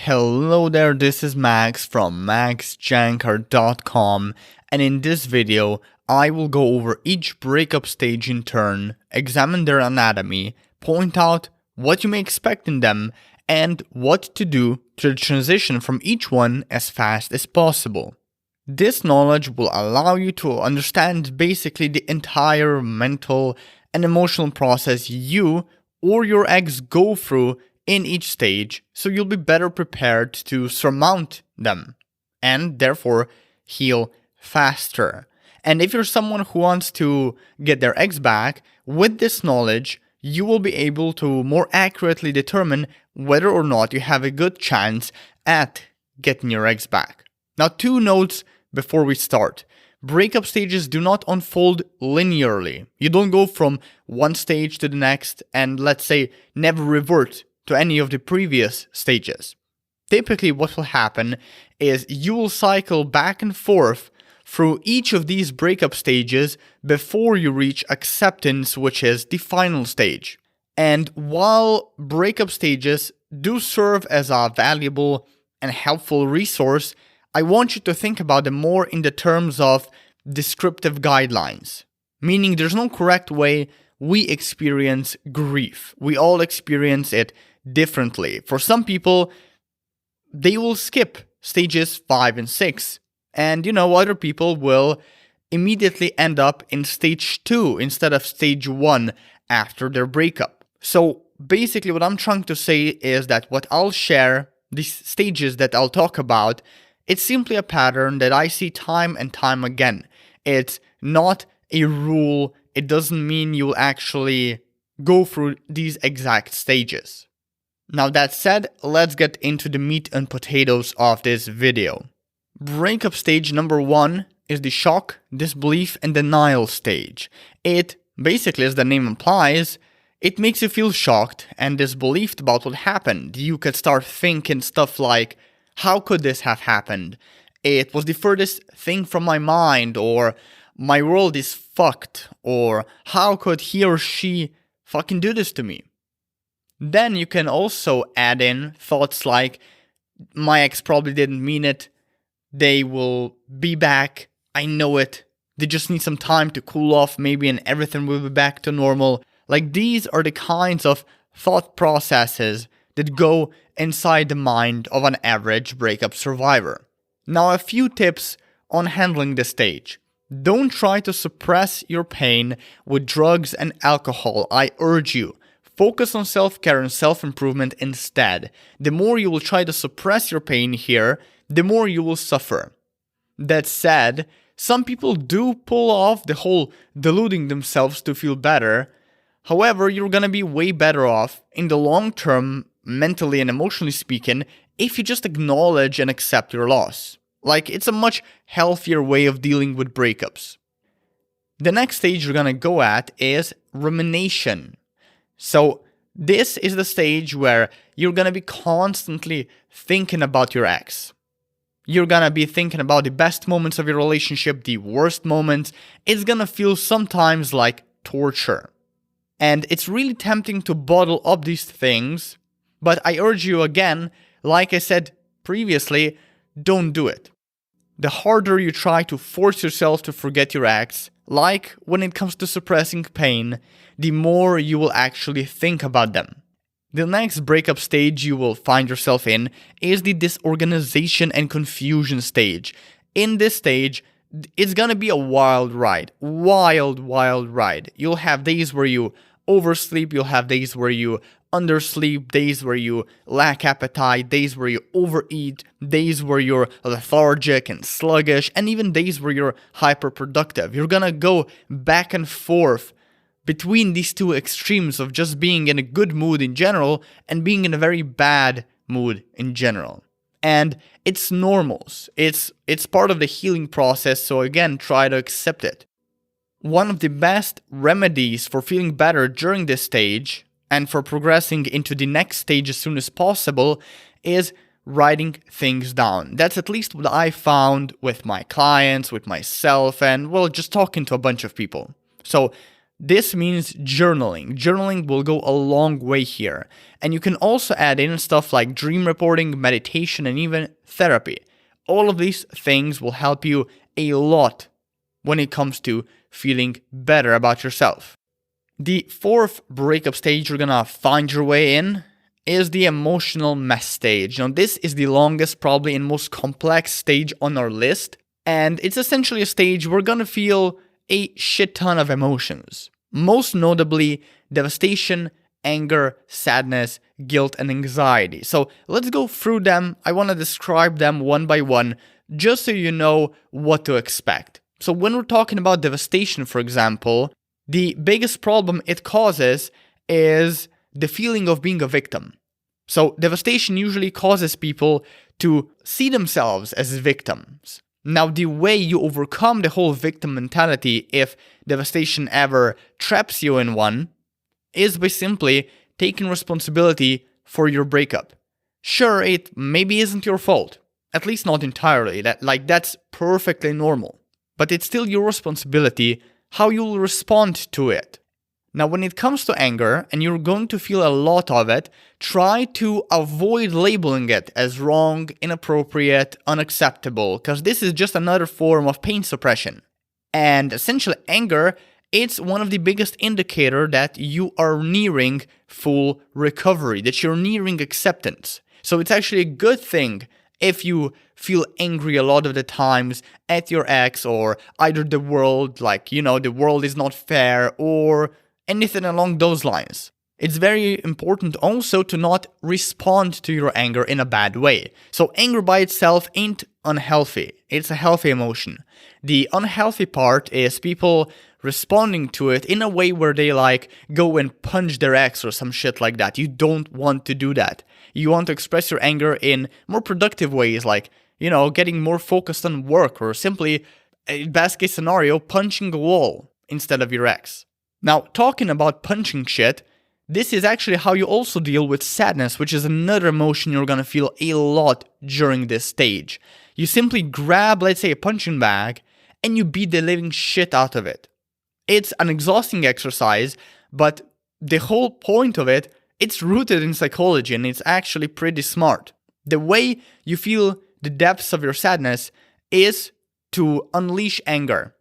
Hello there, this is Max from maxjancar.com, and in this video, I will go over each breakup stage in turn, examine their anatomy, point out what you may expect in them, and what to do to transition from each one as fast as possible. This knowledge will allow you to understand basically the entire mental and emotional process you or your ex go through in each stage, so you'll be better prepared to surmount them and therefore heal faster. And if you're someone who wants to get their ex back, with this knowledge, you will be able to more accurately determine whether or not you have a good chance at getting your ex back. Now, 2 notes before we start. Breakup stages do not unfold linearly. You don't go from one stage to the next and, let's say, never revert to any of the previous stages. Typically, what will happen is you will cycle back and forth through each of these breakup stages before you reach acceptance, which is the final stage. And while breakup stages do serve as a valuable and helpful resource, I want you to think about them more in the terms of descriptive guidelines. Meaning there's no correct way we experience grief. We all experience it differently. For some people, they will skip stages 5 and 6. And other people will immediately end up in stage 2 instead of stage 1 after their breakup. So basically what I'm trying to say is that what I'll share, these stages that I'll talk about, it's simply a pattern that I see time and time again. It's not a rule. It doesn't mean you'll actually go through these exact stages. Now that said, let's get into the meat and potatoes of this video. Breakup stage number 1 is the shock, disbelief, and denial stage. It, basically as the name implies, it makes you feel shocked and disbelieved about what happened. You could start thinking stuff like, how could this have happened? It was the furthest thing from my mind, or my world is fucked, or how could he or she fucking do this to me? Then you can also add in thoughts like, my ex probably didn't mean it, they will be back, I know it, they just need some time to cool off maybe and everything will be back to normal. Like, these are the kinds of thought processes that go inside the mind of an average breakup survivor. Now, a few tips on handling this stage. Don't try to suppress your pain with drugs and alcohol, I urge you. Focus on self-care and self-improvement instead. The more you will try to suppress your pain here, the more you will suffer. That said, some people do pull off the whole deluding themselves to feel better. However, you're gonna be way better off in the long term, mentally and emotionally speaking, if you just acknowledge and accept your loss. Like, it's a much healthier way of dealing with breakups. The next stage you're gonna go at is rumination. So this is the stage where you're gonna be constantly thinking about your ex. You're gonna be thinking about the best moments of your relationship, the worst moments. It's gonna feel sometimes like torture. And it's really tempting to bottle up these things, but I urge you again, like I said previously, don't do it. The harder you try to force yourself to forget your ex, like when it comes to suppressing pain, the more you will actually think about them. The next breakup stage you will find yourself in is the disorganization and confusion stage. In this stage, it's gonna be a wild ride. Wild ride. You'll have days where you oversleep, you'll have days where you undersleep, days where you lack appetite, days where you overeat, days where you're lethargic and sluggish, and even days where you're hyperproductive. You're gonna go back and forth between these two extremes of just being in a good mood in general and being in a very bad mood in general. And it's normal. It's part of the healing process, so again, try to accept it. One of the best remedies for feeling better during this stage and for progressing into the next stage as soon as possible is writing things down. That's at least what I found with my clients, with myself, and well, just talking to a bunch of people. So this means journaling. Journaling will go a long way here. And you can also add in stuff like dream reporting, meditation, and even therapy. All of these things will help you a lot when it comes to feeling better about yourself. The fourth breakup stage you're gonna find your way in is the emotional mess stage. Now, this is the longest, probably, and most complex stage on our list. And it's essentially a stage we're gonna feel a shit ton of emotions. Most notably, devastation, anger, sadness, guilt, and anxiety. So let's go through them. I want to describe them one by one, just so you know what to expect. So when we're talking about devastation, for example, the biggest problem it causes is the feeling of being a victim. So devastation usually causes people to see themselves as victims. Now, the way you overcome the whole victim mentality, if devastation ever traps you in one, is by simply taking responsibility for your breakup. Sure, it maybe isn't your fault, at least not entirely, that's perfectly normal. But it's still your responsibility how you'll respond to it. Now, when it comes to anger, and you're going to feel a lot of it, try to avoid labeling it as wrong, inappropriate, unacceptable, because this is just another form of pain suppression. And essentially, anger, it's one of the biggest indicators that you are nearing full recovery, that you're nearing acceptance. So it's actually a good thing if you feel angry a lot of the times at your ex, or either the world, the world is not fair, or anything along those lines. It's very important also to not respond to your anger in a bad way. So anger by itself ain't unhealthy. It's a healthy emotion. The unhealthy part is people responding to it in a way where they go and punch their ex or some shit like that. You don't want to do that. You want to express your anger in more productive ways, getting more focused on work, or simply, best case scenario, punching a wall instead of your ex. Now, talking about punching shit, this is actually how you also deal with sadness, which is another emotion you're gonna feel a lot during this stage. You simply grab, let's say, a punching bag, and you beat the living shit out of it. It's an exhausting exercise, but the whole point of it, it's rooted in psychology, and it's actually pretty smart. The way you feel the depths of your sadness is to unleash anger.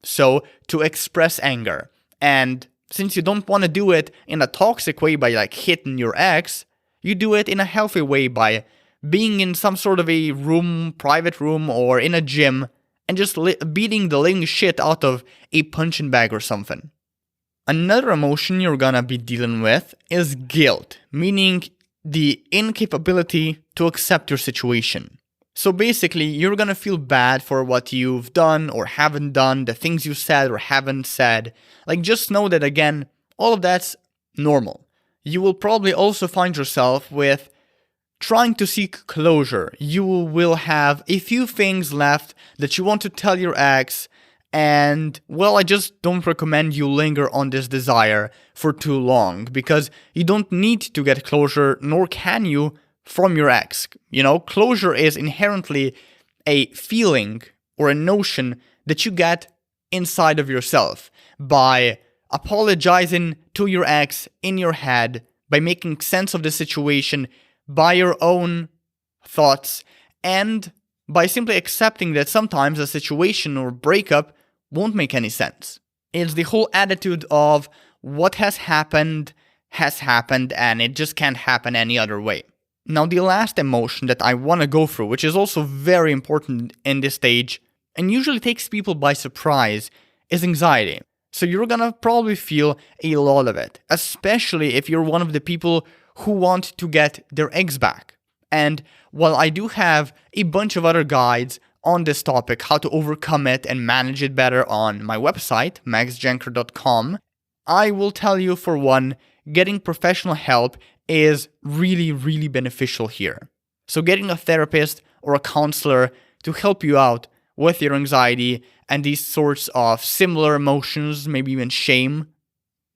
So, to express anger. And since you don't want to do it in a toxic way by hitting your ex, you do it in a healthy way by being in some sort of a room, private room, or in a gym, and just beating the living shit out of a punching bag or something. Another emotion you're gonna be dealing with is guilt, meaning the incapability to accept your situation. So basically, you're gonna feel bad for what you've done or haven't done, the things you said or haven't said. Just know that, again, all of that's normal. You will probably also find yourself with trying to seek closure. You will have a few things left that you want to tell your ex, and, I just don't recommend you linger on this desire for too long, because you don't need to get closure, nor can you, from your ex. Closure is inherently a feeling or a notion that you get inside of yourself by apologizing to your ex in your head, by making sense of the situation by your own thoughts, and by simply accepting that sometimes a situation or breakup won't make any sense. It's the whole attitude of what has happened, and it just can't happen any other way. Now, the last emotion that I want to go through, which is also very important in this stage, and usually takes people by surprise, is anxiety. So you're gonna probably feel a lot of it, especially if you're one of the people who want to get their ex back. And while I do have a bunch of other guides on this topic, how to overcome it and manage it better, on my website, maxjancar.com, I will tell you, for one, getting professional help is really, really beneficial here. So getting a therapist or a counselor to help you out with your anxiety and these sorts of similar emotions, maybe even shame,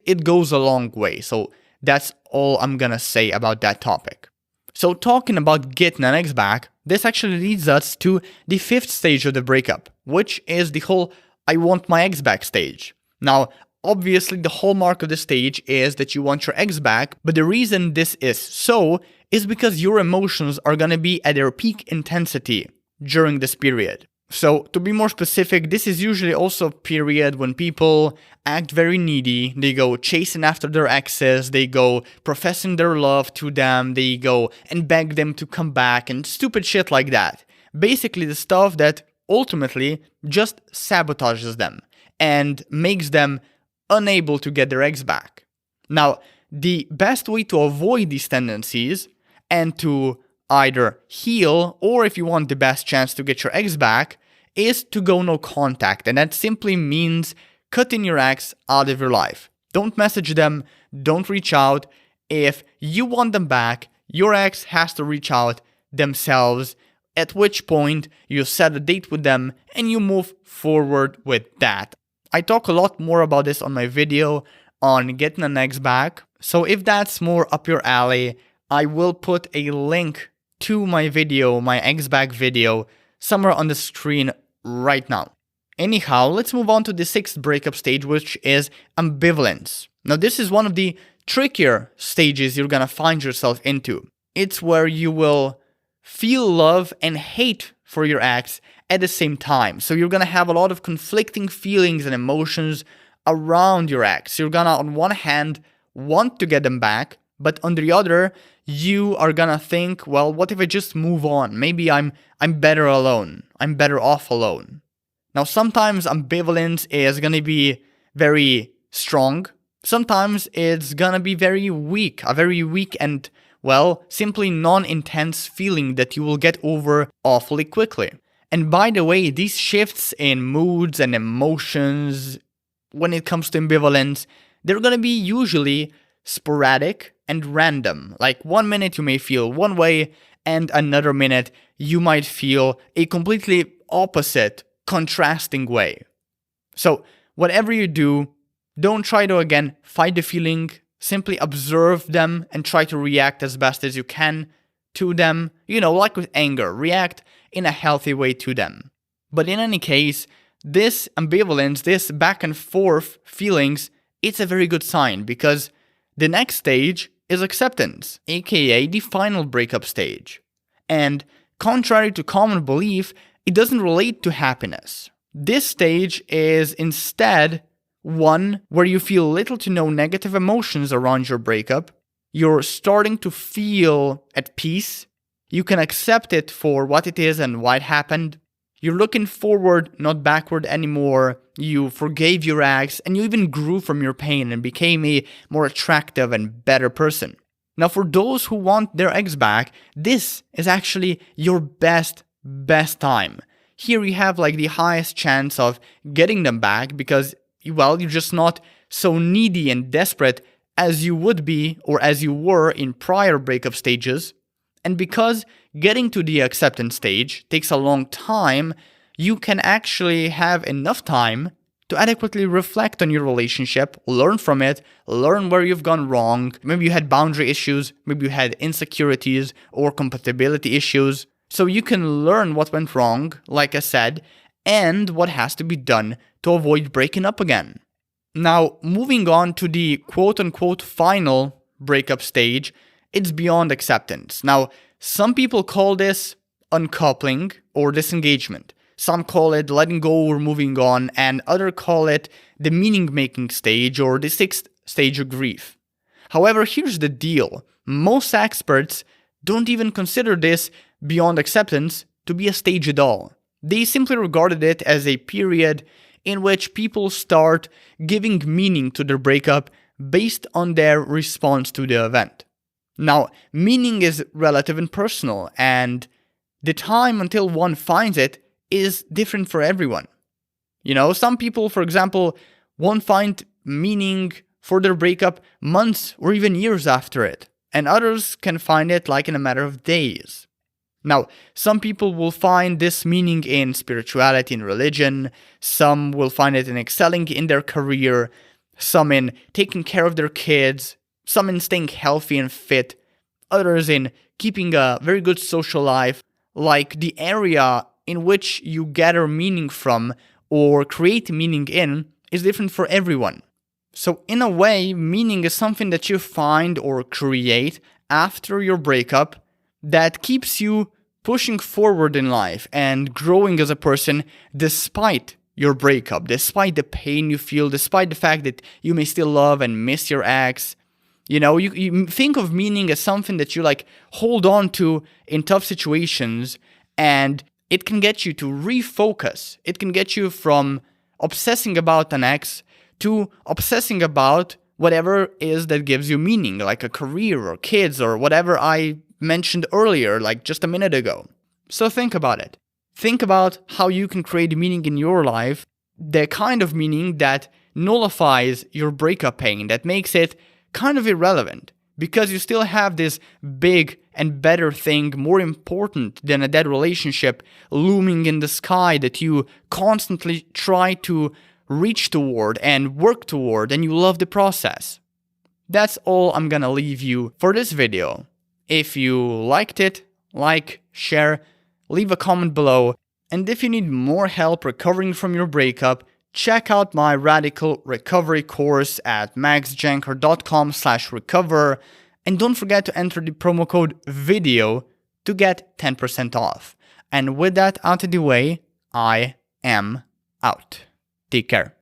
it goes a long way. So that's all I'm gonna say about that topic. So talking about getting an ex back, this actually leads us to the fifth stage of the breakup, which is the whole I want my ex back stage. Now, Obviously, the hallmark of the stage is that you want your ex back, but the reason this is so is because your emotions are gonna be at their peak intensity during this period. So, to be more specific, this is usually also a period when people act very needy. They go chasing after their exes, they go professing their love to them, they go and beg them to come back, and stupid shit like that. Basically, the stuff that ultimately just sabotages them and makes them unable to get their ex back. Now, the best way to avoid these tendencies and to either heal, or if you want the best chance to get your ex back, is to go no contact. And that simply means cutting your ex out of your life. Don't message them, don't reach out. If you want them back, your ex has to reach out themselves, at which point you set a date with them and you move forward with that. I talk a lot more about this on my video on getting an ex back, so if that's more up your alley, I will put a link to my video, my ex back video, somewhere on the screen right now. Anyhow, let's move on to the 6th breakup stage, which is ambivalence. Now, this is one of the trickier stages you're gonna find yourself into. It's where you will feel love and hate for your ex at the same time. So you're gonna have a lot of conflicting feelings and emotions around your ex. You're gonna, on one hand, want to get them back, but on the other, you are gonna think, well, what if I just move on? Maybe I'm better alone. I'm better off alone. Now, sometimes ambivalence is gonna be very strong. Sometimes it's gonna be very weak, a very weak and, well, simply non-intense feeling that you will get over awfully quickly. And by the way, these shifts in moods and emotions, when it comes to ambivalence, they're gonna be usually sporadic and random. Like 1 minute you may feel one way, and another minute you might feel a completely opposite, contrasting way. So whatever you do, don't try to again fight the feeling, simply observe them and try to react as best as you can to them. You know, like with anger, react in a healthy way to them. But in any case, this ambivalence, this back and forth feelings, it's a very good sign, because the next stage is acceptance, aka the final breakup stage. And contrary to common belief, it doesn't relate to happiness. This stage is instead one where you feel little to no negative emotions around your breakup. You're starting to feel at peace. You can accept it for what it is and why it happened. You're looking forward, not backward anymore. You forgave your ex, and you even grew from your pain and became a more attractive and better person. Now, for those who want their ex back, this is actually your best time. Here you have like the highest chance of getting them back because, well, you're just not so needy and desperate as you would be or as you were in prior breakup stages. And because getting to the acceptance stage takes a long time, you can actually have enough time to adequately reflect on your relationship, learn from it, learn where you've gone wrong. Maybe you had boundary issues, maybe you had insecurities or compatibility issues. So you can learn what went wrong, like I said, and what has to be done to avoid breaking up again. Now, moving on to the quote-unquote final breakup stage, it's beyond acceptance. Now, some people call this uncoupling or disengagement. Some call it letting go or moving on, and others call it the meaning-making stage or the 6th stage of grief. However, here's the deal. Most experts don't even consider this beyond acceptance to be a stage at all. They simply regarded it as a period in which people start giving meaning to their breakup based on their response to the event. Now, meaning is relative and personal, and the time until one finds it is different for everyone. You know, some people, for example, won't find meaning for their breakup months or even years after it, and others can find it like in a matter of days. Now, some people will find this meaning in spirituality and religion, some will find it in excelling in their career, some in taking care of their kids, some in staying healthy and fit, others in keeping a very good social life. Like, the area in which you gather meaning from or create meaning in is different for everyone. So in a way, meaning is something that you find or create after your breakup that keeps you pushing forward in life and growing as a person despite your breakup, despite the pain you feel, despite the fact that you may still love and miss your ex. You think of meaning as something that you hold on to in tough situations, and it can get you to refocus. It can get you from obsessing about an ex to obsessing about whatever is that gives you meaning, like a career or kids or whatever I mentioned earlier, like just a minute ago. So think about it. Think about how you can create meaning in your life, the kind of meaning that nullifies your breakup pain, that makes it kind of irrelevant, because you still have this big and better thing, more important than a dead relationship, looming in the sky that you constantly try to reach toward and work toward, and you love the process. That's all I'm gonna leave you for this video. If you liked it, share, leave a comment below, and if you need more help recovering from your breakup, check out my radical recovery course at maxjancar.com/recover, and don't forget to enter the promo code VIDEO to get 10% off. And with that out of the way, I am out. Take care.